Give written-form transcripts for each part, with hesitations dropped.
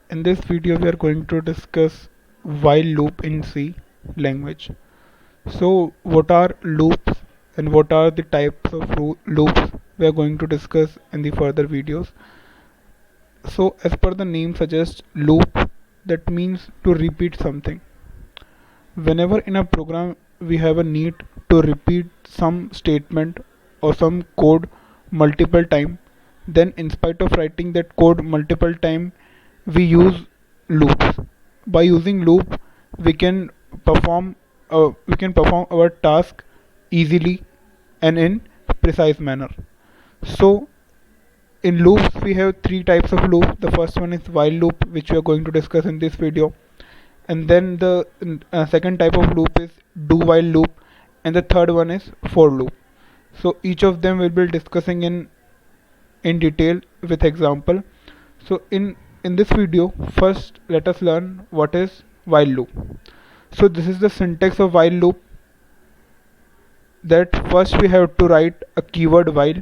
In this video we are going to discuss while loop in C language. So what are loops and what are the types of loops we are going to discuss in the further videos. So as per the name suggests, loop, that means to repeat something. Whenever in a program we have a need to repeat some statement or some code multiple time, then in spite of writing that code multiple time, we use loops. By using loop, we can perform we can perform our task easily and in precise manner. So in loops we have three types of loop. The first one is while loop, which we are going to discuss in this video, and then the second type of loop is do while loop, and the third one is for loop. So each of them will be discussing in detail with example. So in this video, first let us learn what is while loop. So this is the syntax of while loop. That first we have to write a keyword while.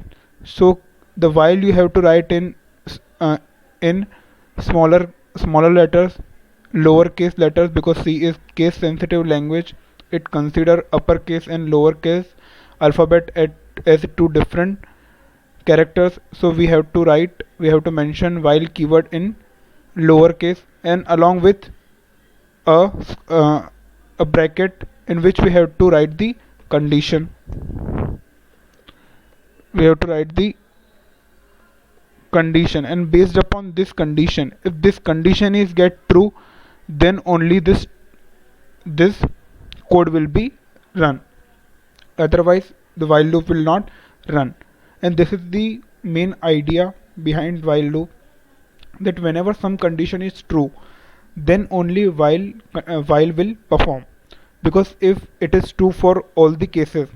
So the while you have to write uh, in smaller letters, lowercase letters, because C is case sensitive language. It consider uppercase and lowercase alphabet as two different characters. So we have to mention while keyword in lowercase, and along with a a bracket in which we have to write the condition. We have to write the condition, and based upon this condition, if this condition is get true, then only this code will be run. Otherwise the while loop will not run. And this is the main idea behind while loop, that whenever some condition is true, then only while will perform. Because if it is true for all the cases,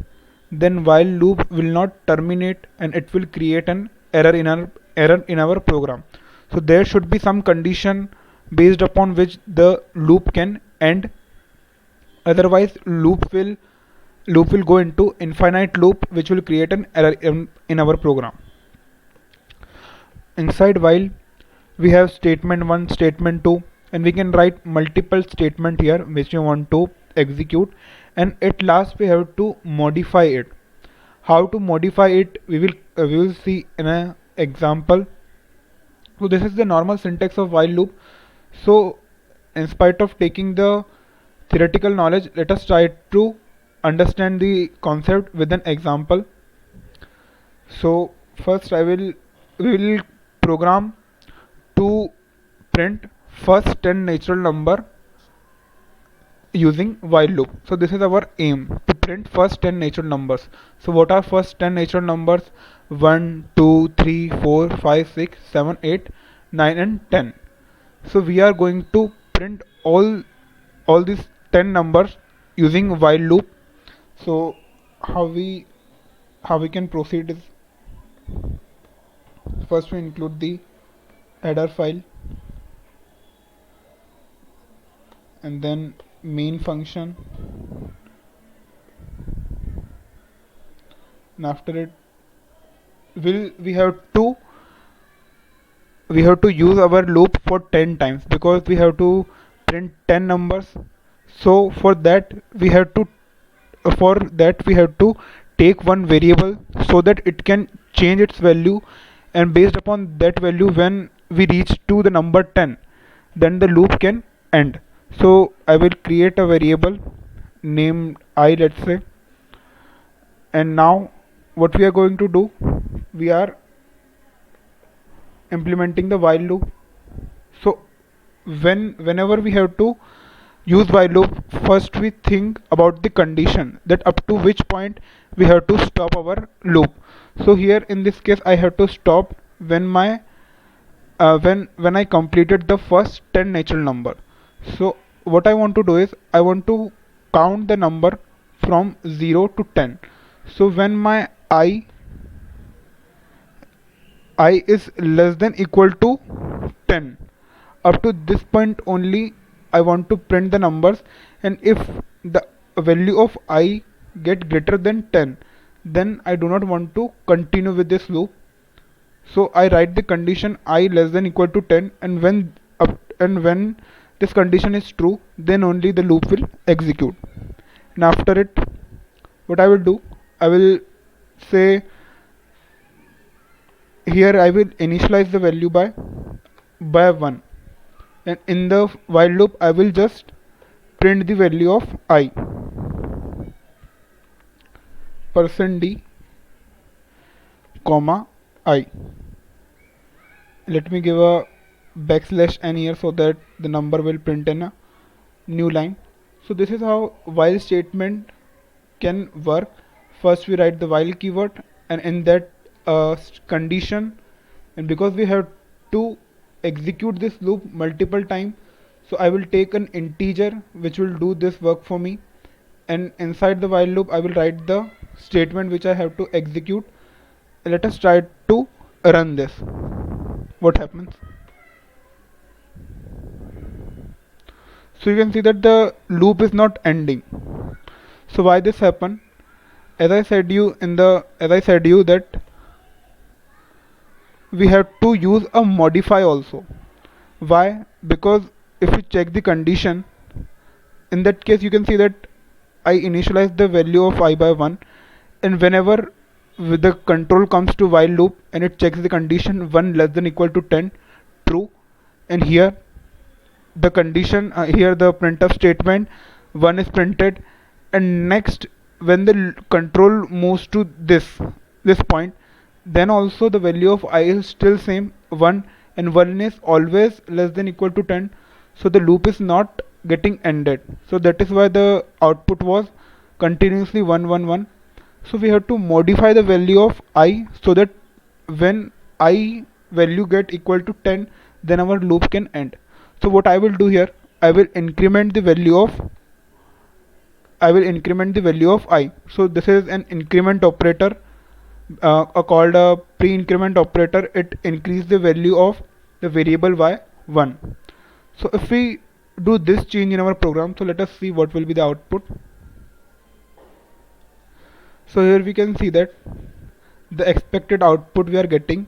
then while loop will not terminate and it will create an error in our program. So there should be some condition based upon which the loop can end. Otherwise loop will go into infinite loop, which will create an error in our program. Inside while we have statement 1, statement 2, and we can write multiple statement here which we want to execute, and at last we have to modify it. How to modify it, we will see in an example. So this is the normal syntax of while loop. So in spite of taking the theoretical knowledge, let us try to understand the concept with an example. So first we will program to print first 10 natural number using while loop. So this is our aim, to print first 10 natural numbers. So what are first 10 natural numbers? 1, 2, 3, 4, 5, 6, 7, 8, 9 and 10. So we are going to print all these 10 numbers using while loop. So how we can proceed is, first we include the header file, and then main function, and after it we have to use our loop for 10 times, because we have to print 10 numbers. So for that we have to take one variable so that it can change its value, and based upon that value, when we reach to the number 10, then the loop can end. So I will create a variable named I, let's say. And now what we are going to do, we are implementing the while loop. So whenever we have to use while loop, first we think about the condition, that up to which point we have to stop our loop. So here in this case I have to stop when my when I completed the first 10 natural number. So what I want to do is, I want to count the number from 0 to 10. So when my I is less than equal to 10, up to this point only I want to print the numbers. And if the value of I get greater than 10, then I do not want to continue with this loop. So I write the condition I less than equal to 10, and and when this condition is true, then only the loop will execute. And after it, what I will do, I will say here I will initialize the value by 1, and in the while loop I will just print the value of I, %d comma I. Let me give a \n here so that the number will print in a new line. So this is how while statement can work. First we write the while keyword, and in that condition, and because we have to execute this loop multiple times, so I will take an integer which will do this work for me, and inside the while loop I will write the statement which I have to execute. Let us try to run this. What happens? So you can see that the loop is not ending. So why this happen? As I said you that we have to use a modify also. Why? Because if you check the condition, in that case you can see that I initialize the value of I by 1, and whenever the control comes to while loop and it checks the condition 1 less than equal to 10 true, and here the condition here the printf statement 1 is printed, and next when the control moves to this point, then also the value of I is still same 1, and 1 is always less than equal to 10, so the loop is not getting ended. So that is why the output was continuously 1 1 1. So we have to modify the value of I so that when I value get equal to 10, then our loop can end. So what I will do here, I will increment the value of I. So this is an increment operator called a pre-increment operator. It increase the value of the variable by 1. So if we do this change in our program, so let us see what will be the output. So here we can see that the expected output we are getting.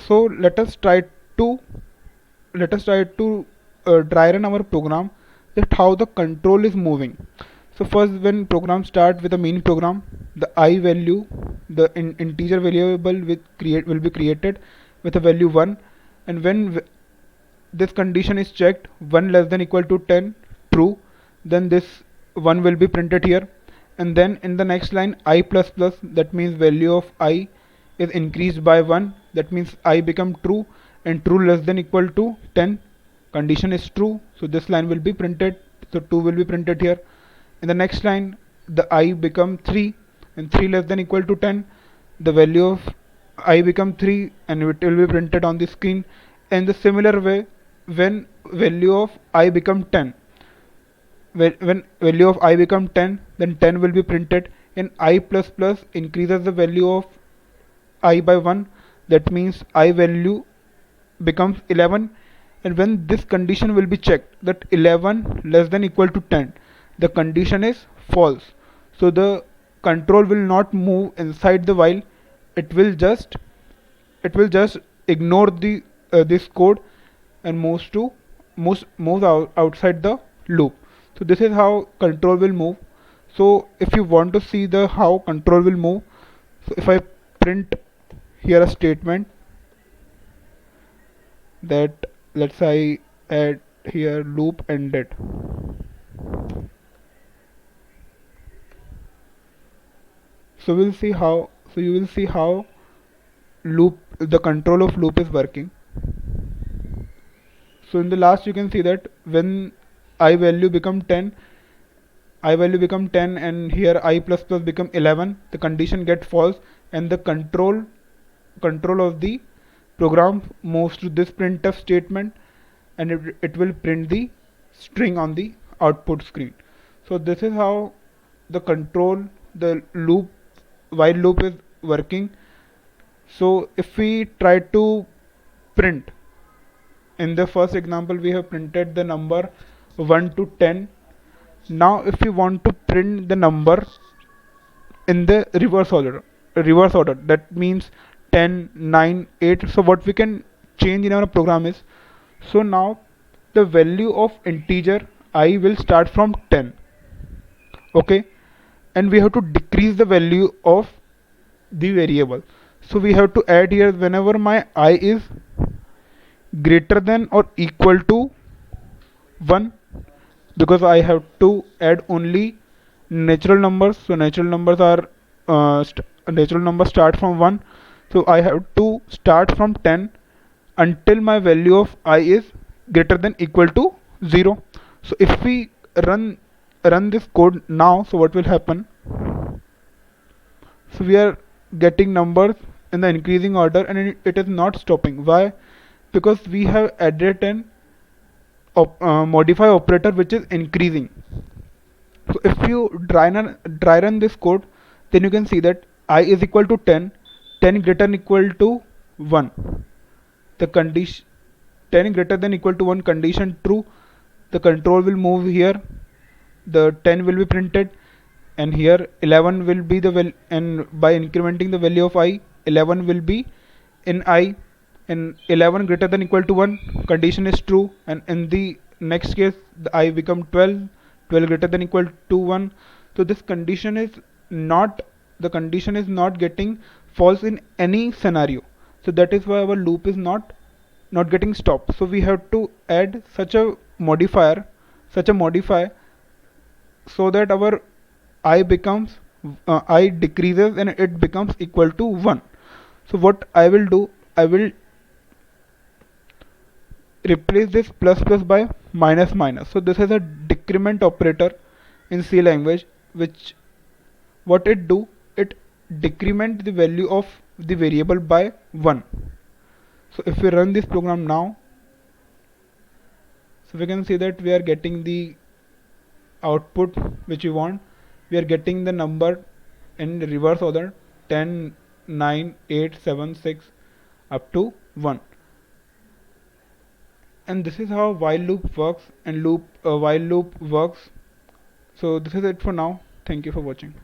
So let us try to dry run our program, that how the control is moving. So first, when program start with the main program, the I value, the integer variable will be created with a value 1, and when this condition is checked 1 less than equal to 10 true, then this 1 will be printed here, and then in the next line I plus plus, that means value of I is increased by 1, that means I become true, and true less than equal to 10, condition is true, so this line will be printed, so 2 will be printed here. In the next line the I become 3, and 3 less than equal to 10, the value of I become 3, and it will be printed on the screen. In the similar way, when value of I become 10, when value of I become 10, then 10 will be printed, and I plus plus increases the value of I by 1, that means I value becomes 11, and when this condition will be checked, that 11 less than equal to 10, the condition is false, so the control will not move inside the while, it will just ignore the this code and moves outside the loop. So this is how control will move. So if you want to see the how control will move, so if I print here a statement that, let's say, add here loop ended, so we'll see how, so you will see how loop, the control of loop is working. So in the last you can see that when I value become 10, and here I plus plus become 11, the condition get false, and the control of the program moves to this printf statement, and it will print the string on the output screen. So this is how the control, the loop, while loop is working. So if we try to print, in the first example we have printed the number 1 to 10. Now if we want to print the number in the reverse order, that means 10 9 8, so what we can change in our program is, So now the value of integer I will start from 10. Okay, and we have to decrease the value of the variable. So we have to add here whenever my I is greater than or equal to 1, because I have to add only natural numbers. So natural numbers start from 1. So I have to start from 10 until my value of I is greater than equal to 0. So if we run run this code now, so what will happen? So we are getting numbers in the increasing order, and it is not stopping. Why? Because we have added an modify operator which is increasing. So if you dry run this code, then you can see that I is equal to 10, 10 greater than equal to 1. The condition 10 greater than equal to 1 condition true. The control will move here. The 10 will be printed, and here 11 will be the value, and by incrementing the value of I, 11 will be in I, and 11 greater than equal to 1 condition is true, and in the next case the I become 12, 12 greater than equal to 1. So this condition is not the condition is not getting false in any scenario. So that is why our loop is not getting stopped. So we have to add such a modifier, so that our I becomes I decreases and it becomes equal to 1. So what I will do, I will replace this plus plus by minus minus. So this is a decrement operator in C language, which what it do, it decrement the value of the variable by 1. So if we run this program now, so we can see that we are getting the output which we want. We are getting the number in reverse order: 10, 9, 8, 7, 6 up to 1. And this is how while loop works, and while loop works. So this is it for now. Thank you for watching.